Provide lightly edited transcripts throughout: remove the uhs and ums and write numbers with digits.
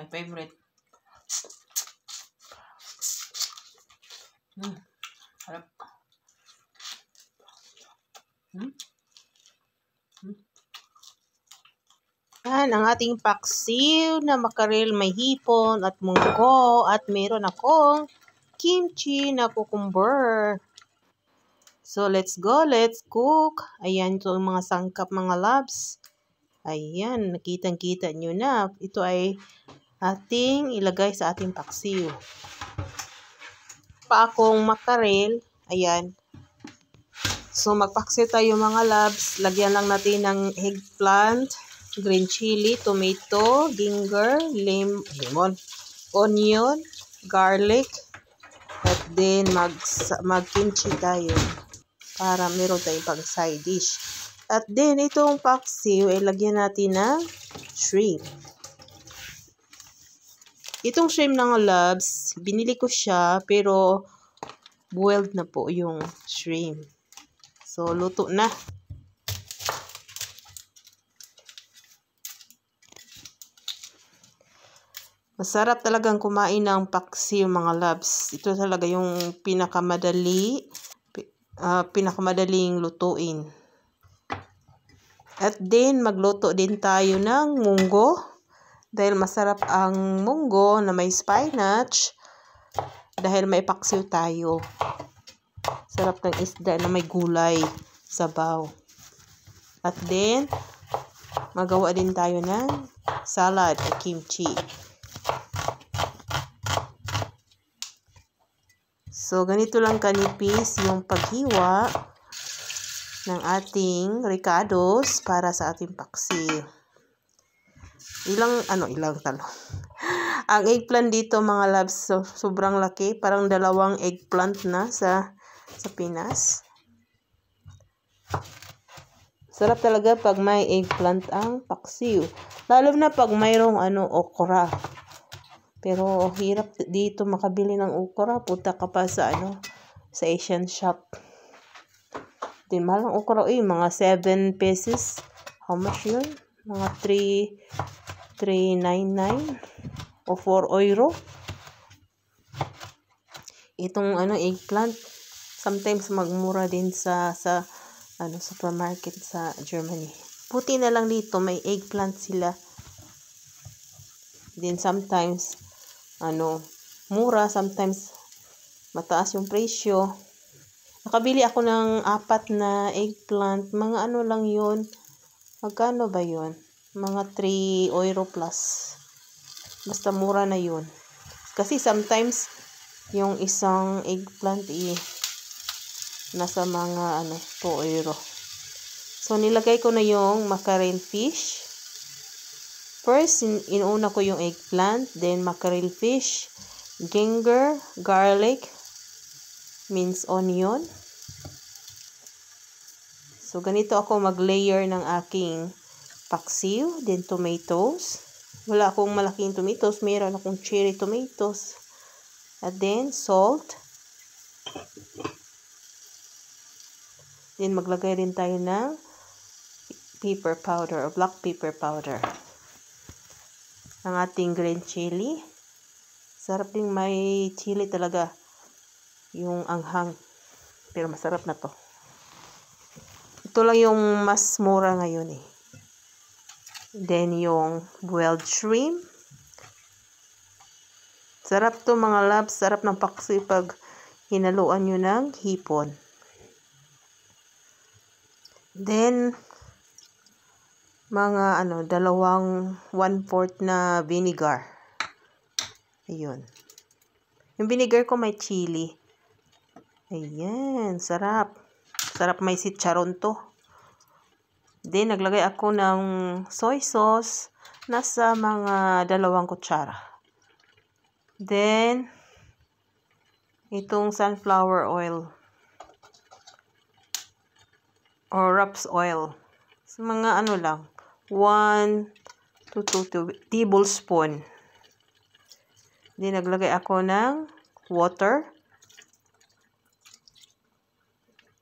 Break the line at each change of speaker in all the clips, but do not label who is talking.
My favorite. Harap. Yan ang ating paksiw na makarel, may hipon at munggo at meron akong kimchi na cucumber. So let's go, let's cook. Ayan, ito ang mga sangkap mga loves. Ayan, nakitang-kita nyo na. Ito ay ating ilagay sa ating paksiw. Pa akong makarel, ayan. So magpaksiw tayo mga loves. Lagyan lang natin ng eggplant, green chili, tomato, ginger, lemon, onion, garlic, at then mag-kimchi tayo para meron tayong pang side dish. At then itong paksiw ay lagyan natin ng shrimp. Itong shrimp ng loves, binili ko siya pero boiled na po yung shrimp. So luto na. Masarap talagang kumain ng paksiw mga loves. Ito talaga yung pinakamadaling lutuin. At then magluto din tayo ng munggo. Dahil masarap ang munggo na may spinach. Dahil may paksiw tayo. Sarap ng isda na may gulay, sabaw. At then magawa din tayo ng salad o kimchi. So, ganito lang kanipis yung paghiwa ng ating ricados para sa ating paksiw. Ilang talong. Ang eggplant dito mga loves, sobrang laki. Parang 2 eggplant na sa Pinas. Sarap talaga pag may eggplant ang paksiw. Lalo na pag mayroong okra. Pero hirap dito makabili ng okra. Punta ka pa sa Asian shop. Di mahal ang okra. Mga 7 pesos. How much yun? Mga 3.99 o 4 euro. Itong eggplant, sometimes magmura din sa supermarket sa Germany. Puti na lang dito, may eggplant sila. Then sometimes mura, sometimes mataas yung presyo. Nakabili ako ng 4 na eggplant. Mga lang yun. Magkano ba yun? Mga 3 euro plus. Basta mura na yun. Kasi sometimes, yung isang eggplant nasa mga 2 euro. So, nilagay ko na yung mackerel fish. First, inuna ko yung eggplant, then mackerel fish, ginger, garlic, minced onion. So, ganito ako mag-layer ng aking paksiw, then tomatoes. Wala akong malaking tomatoes, mayroon akong cherry tomatoes. At then, salt. Then, maglagay rin tayo ng pepper powder or black pepper powder. Ang ating green chili. Sarap din may chili talaga. Yung anghang. Pero masarap na to. Ito lang yung mas mura ngayon eh. Then yung boiled shrimp. Sarap to mga loves. Sarap ng paksiw pag hinaluan nyo ng hipon. Then mga 1/4 na vinegar. Ayun. Yung vinegar ko may chili. Ayan, sarap. Sarap may sitcharon to. Then naglagay ako ng soy sauce. Nasa mga 2 kutsara. Then itong sunflower oil. Or raps oil. So, mga lang. 1 to 2 tablespoon. Then, naglagay ako ng water.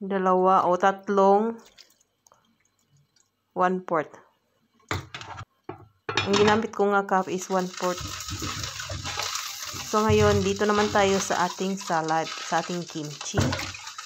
2 o 3 1/4. Ang ginamit ko nga cup is 1/4. So, ngayon, dito naman tayo sa ating salad, sa ating kimchi.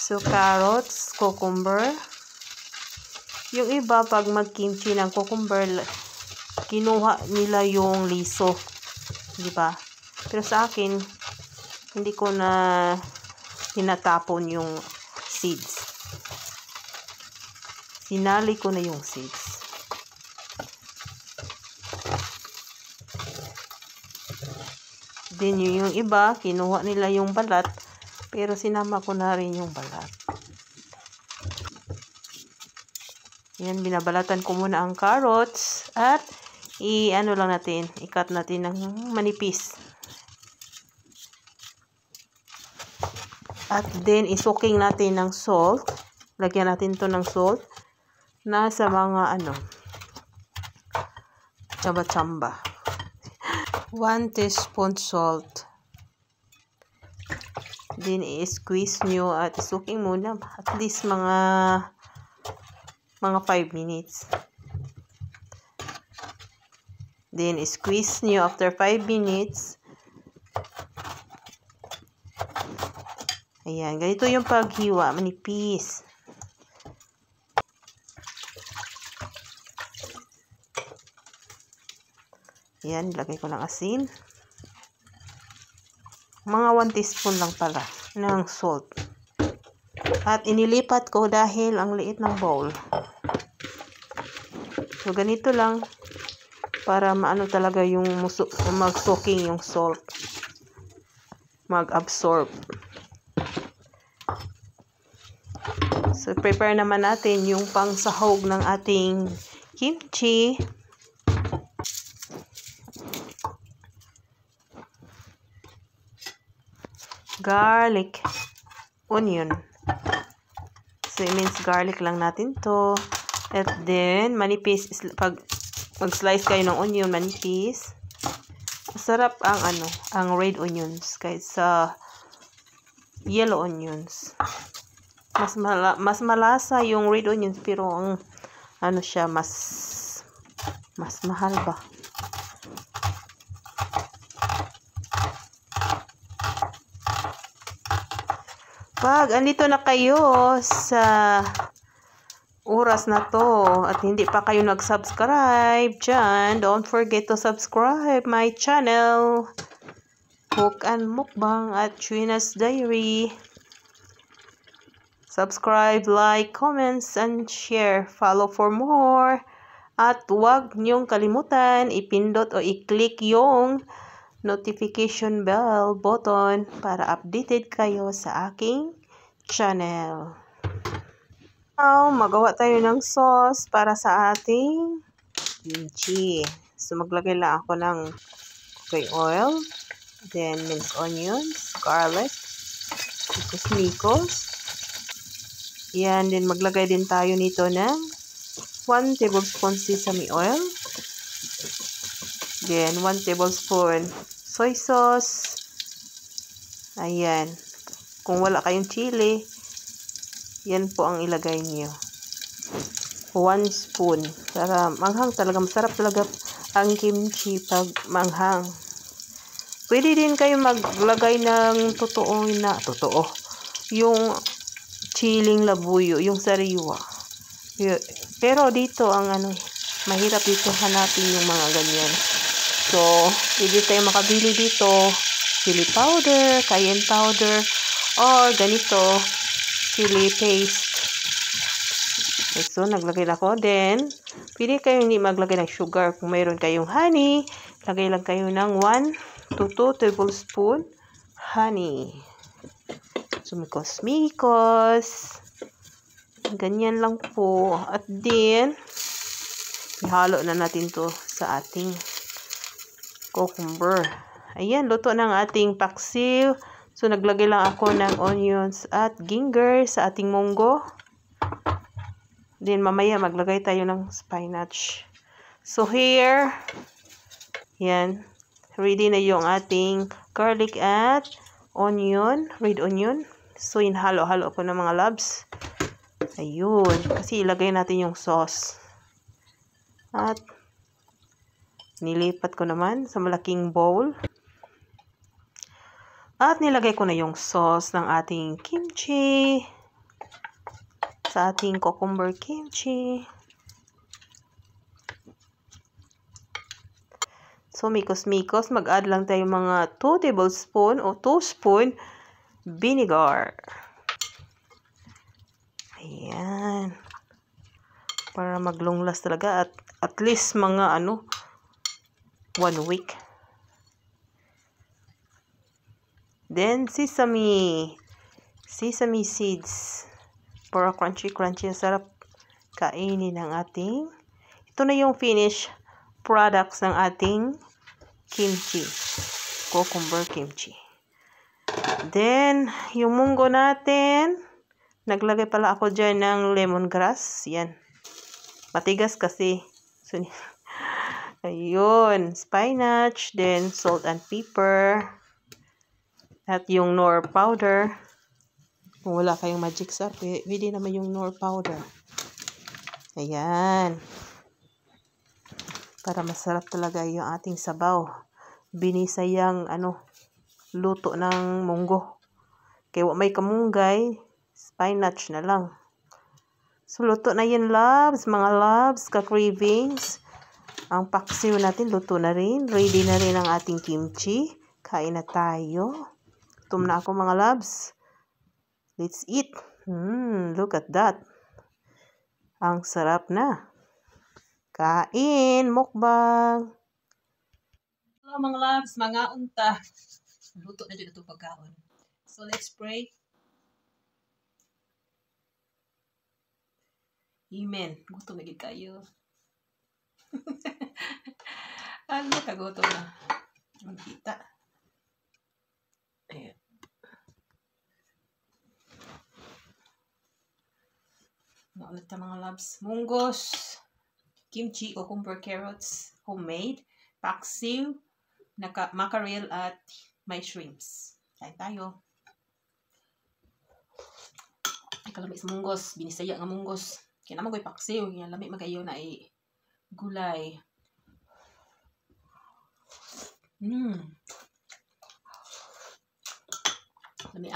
So, carrots, cucumber. Yung iba, pag mag-kimchi ng cucumber, kinuha nila yung liso. Diba? Pero sa akin, hindi ko na tinatapon yung seeds. Sinali ko na yung seeds. Then yung iba, kinuha nila yung balat, pero sinama ko na rin yung balat. Yan, binabalatan ko muna ang carrots at i-ano lang natin, i-cut natin ng manipis. At then, i-soaking natin ng salt. Lagyan natin to ng salt. Nasa mga tsamba-tsamba. 1 teaspoon salt. Then, i-squeeze nyo at i-soaking muna. At least mga 5 minutes. Then, i-squeeze nyo after 5 minutes. Ayan, ganito yung paghiwa. Manipis. Ayan, ilagay ko ng asin. Mga 1 teaspoon lang pala ng salt. At inilipat ko dahil ang liit ng bowl. So, ganito lang para maano talaga yung mag-soaking yung salt. Mag-absorb. So, prepare naman natin yung pangsahog ng ating kimchi. Garlic, onion. So, it means garlic lang natin to. At then, manipis. Pag mag-slice kayo ng onion, manipis. Masarap ang red onions kaysa yellow onions. Mas malasa yung red onions, pero ang siya, mas mahal ba? Pag andito na kayo sa oras na to at hindi pa kayo nag-subscribe dyan, don't forget to subscribe my channel, Cook and Mukbang at Trina's Diary. Subscribe, like, comments, and share. Follow for more. At huwag niyong kalimutan, ipindot o i-click yung notification bell button para updated kayo sa aking channel. Now, magawa tayo ng sauce para sa ating kimchi. So, maglagay lang ako ng coconut oil, then minced onions, garlic, mikos. Yan, then maglagay din tayo nito ng 1 tablespoon sesame oil. Then, 1 tablespoon soy sauce. Ayan. Kung wala kayong chili, yan po ang ilagay niyo. 1 spoon. Para manghang talaga. Masarap talaga ang kimchi pag manghang. Pwede din kayo maglagay ng totoo. Yung chiling labuyo, yung sariwa. Pero dito ang mahirap dito hanapin yung mga ganyan. So, hindi tayo makabili dito chili powder, cayenne powder, or ganito, chili paste. So, naglagay na ako. Then, pwede kayo hindi maglagay ng sugar. Kung mayroon kayong honey, lagay lang kayo ng 1 to 2 tablespoon honey. Sumikos-mikos. Ganyan lang po. At then, ihalo na natin to sa ating cucumber. Ayan, luto ng ating paksiw. So, naglagay lang ako ng onions at ginger sa ating munggo. Then, mamaya maglagay tayo ng spinach. So, here, yan, ready na yung ating garlic at onion, red onion. So, inhalo-halo ko ng mga loves. Ayun, kasi ilagay natin yung sauce. At, Nilipat ko naman sa malaking bowl. At nilagay ko na yung sauce ng ating kimchi. Sa ating cucumber kimchi. So, mikos-mikos. Mag-add lang tayo mga 2 tablespoon o 2 spoon vinegar. Ayan. Para maglonglas talaga at least mga 1 week. Then, sesame seeds. Para crunchy-crunchy. Sarap kainin ng ating. Ito na yung finished products ng ating kimchi. Cucumber kimchi. Then, yung munggo natin. Naglagay pala ako dyan ng lemongrass. Yan. Matigas kasi. So, ayun. Spinach. Then, salt and pepper. At yung Knorr powder. Kung wala kayong magic sarp, pwede naman yung Knorr powder. Ayan. Para masarap talaga yung ating sabaw. Binisayang luto ng munggo. Kaya may kamunggay, spinach na lang. So, luto na yun, loves. Mga loves, ka-cravings. Ang paksiw natin, luto na rin. Ready na rin ang ating kimchi. Kain na tayo. Gutom na ako, mga loves. Let's eat. Look at that. Ang sarap na. Kain, mukbang. Hello, mga loves, mga unta. Luto na dyan itong pagkaon. So, let's pray. Amen. Gutom na gid kayo. Ano kagutom na? Ang kita. Ayan. Naulit na mga loves. Munggos. Kimchi, cucumber, carrots. Homemade. Paksiw. Mackerel at may shrimps. Kain tayo. Ay, kalamig sa munggos. Binisaya nga munggos. Kaya naman ko'y paksiw. Yan, lamig magayo na gulay. Lamig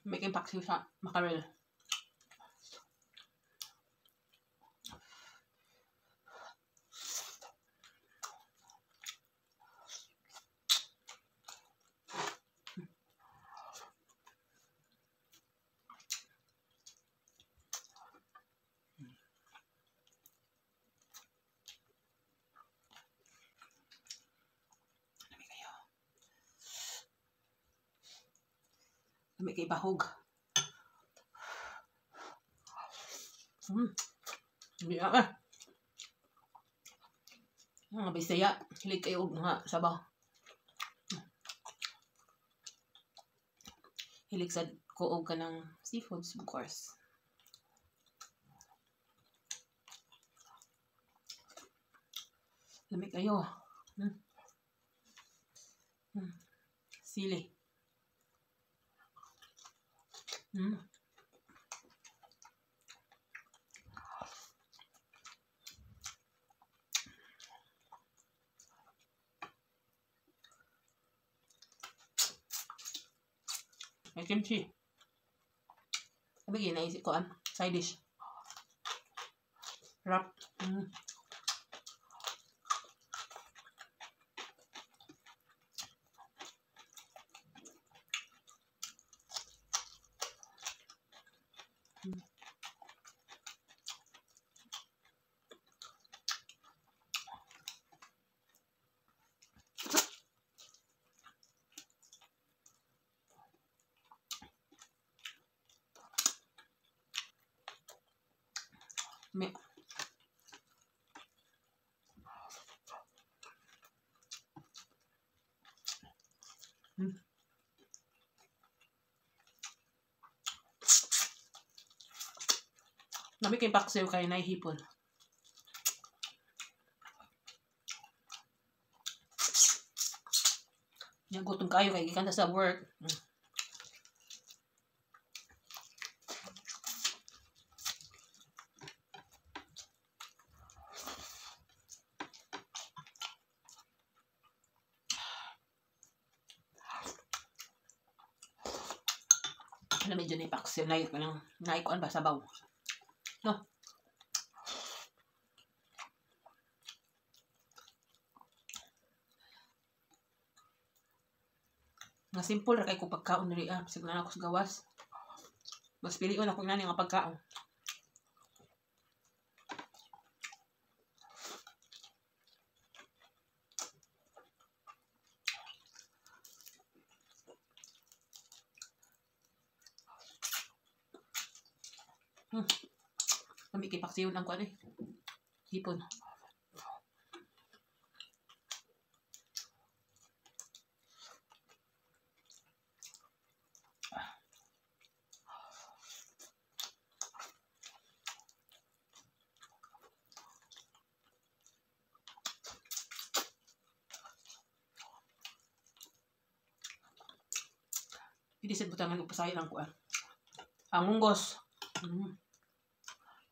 May paksiw sa mackerel. Lamig kay bahog. Hindi mga Bisaya, hilig kayo mga sabaw. Hilig sa kuog ka ng seafoods, of course. Lamig kayo. Sili. May kimchi. Sabi naisip ko side dish. Wrap. May Lamig kay paksiw kay naihipon. Nagutom kayo kay gikan sa work. Alam medyo na ipaksil na yun. Naikuan ba sabaw? No? Nga simple ra kay ko pagkaon diri siguro na ako sa gawas. Mas pilion ako nani nga pagkaon. Kami kay paksiyon ang kuan hipon. Pinisit butangan ko pasaya lang kuan. Ang munggos.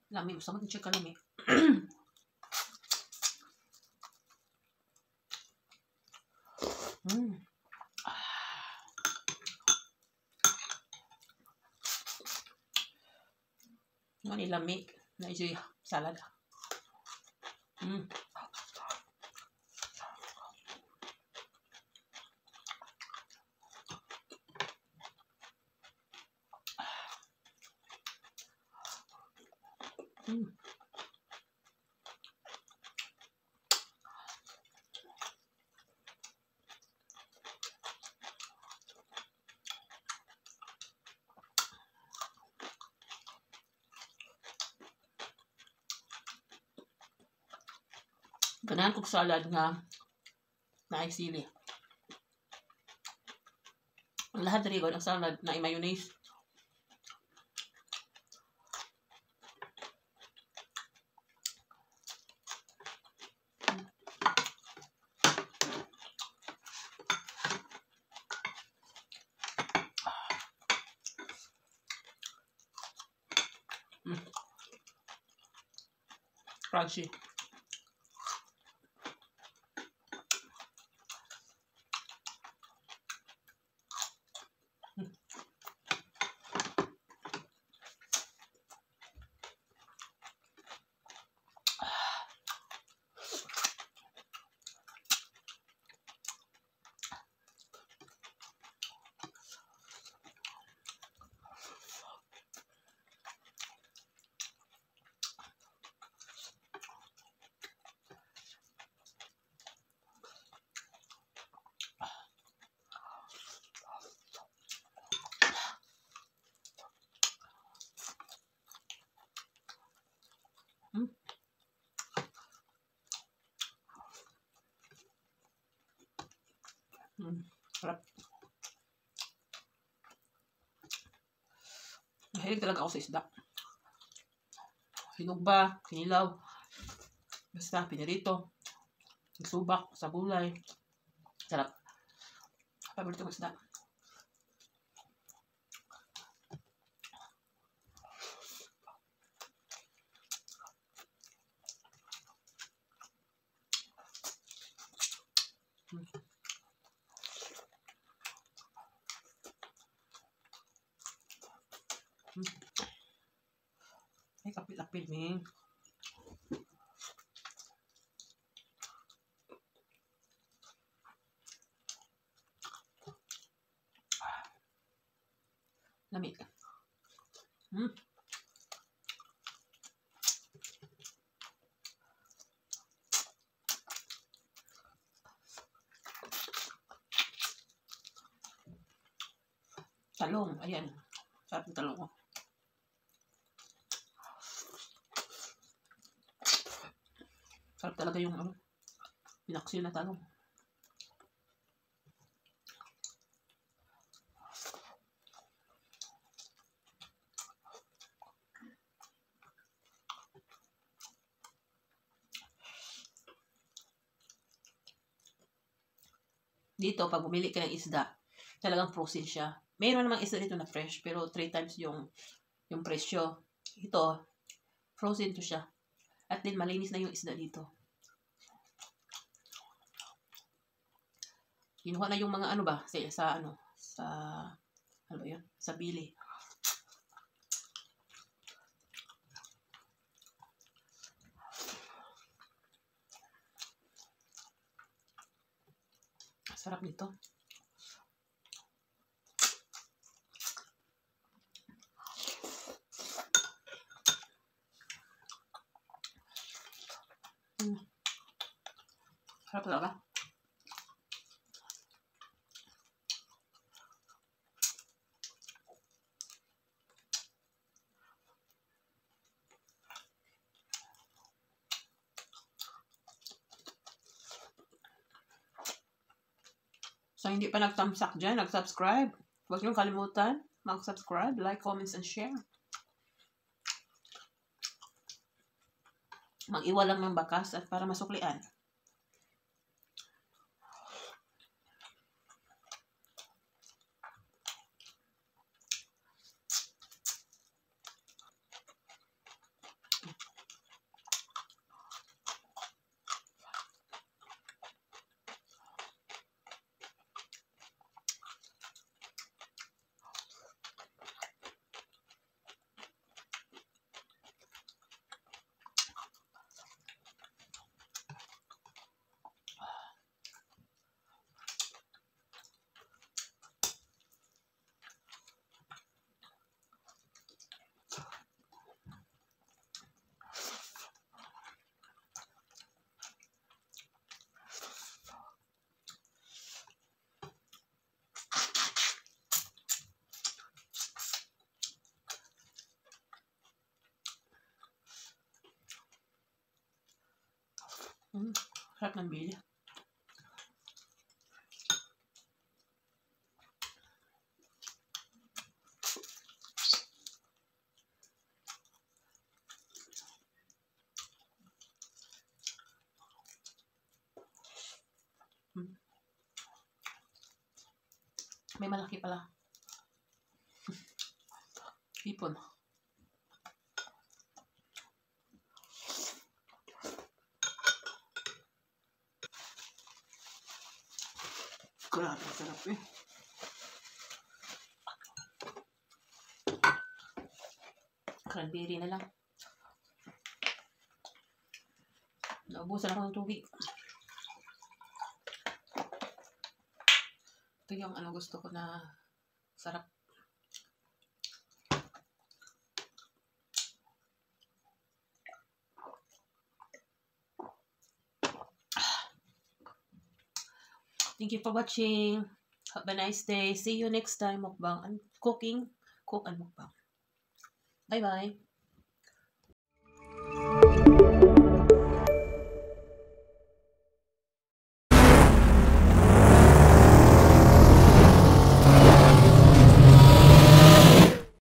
Lami gusto ko check kalami. Ano lami na isoy salad. Ganahan kong salad nga na sili. Ang lahat diri ko ang salad na mayonnaise. Crunchy. Sarap. Mahilig talaga ako sa isda. Hinugba, kinilaw, basta pinirito, subak sa gulay. Sarap. Paborito ko isda. Ay, kapit-lapit ni. Lamig. Talong, ayan. Sarap ng talong. Sarap talaga yung pinaksil na talong. Dito, pag bumili ka ng isda, talagang frozen siya. Mayroon namang isda dito na fresh, pero 3 times yung presyo. Ito, frozen to siya. At din, malinis na yung isda dito. Kinuha na yung mga ano ba, ano ba yun? Sa bili. Sarap nito. Sarap talaga. So, hindi pa nag-thumbs up dyan, nag-subscribe. Huwag niyong kalimutan mag-subscribe, like, comments, and share. Mag-iwalang ng bakas at para masuklian. Sarap ng bili. May malaki pala. Hipon. Grabe, sarap eh. Cranberry na lang. Naubusan ako ng tubig. Ito yung ano gusto ko na sarap. Thank you for watching. Have a nice day. See you next time. Mukbang and cooking. Cook and mukbang. Bye-bye.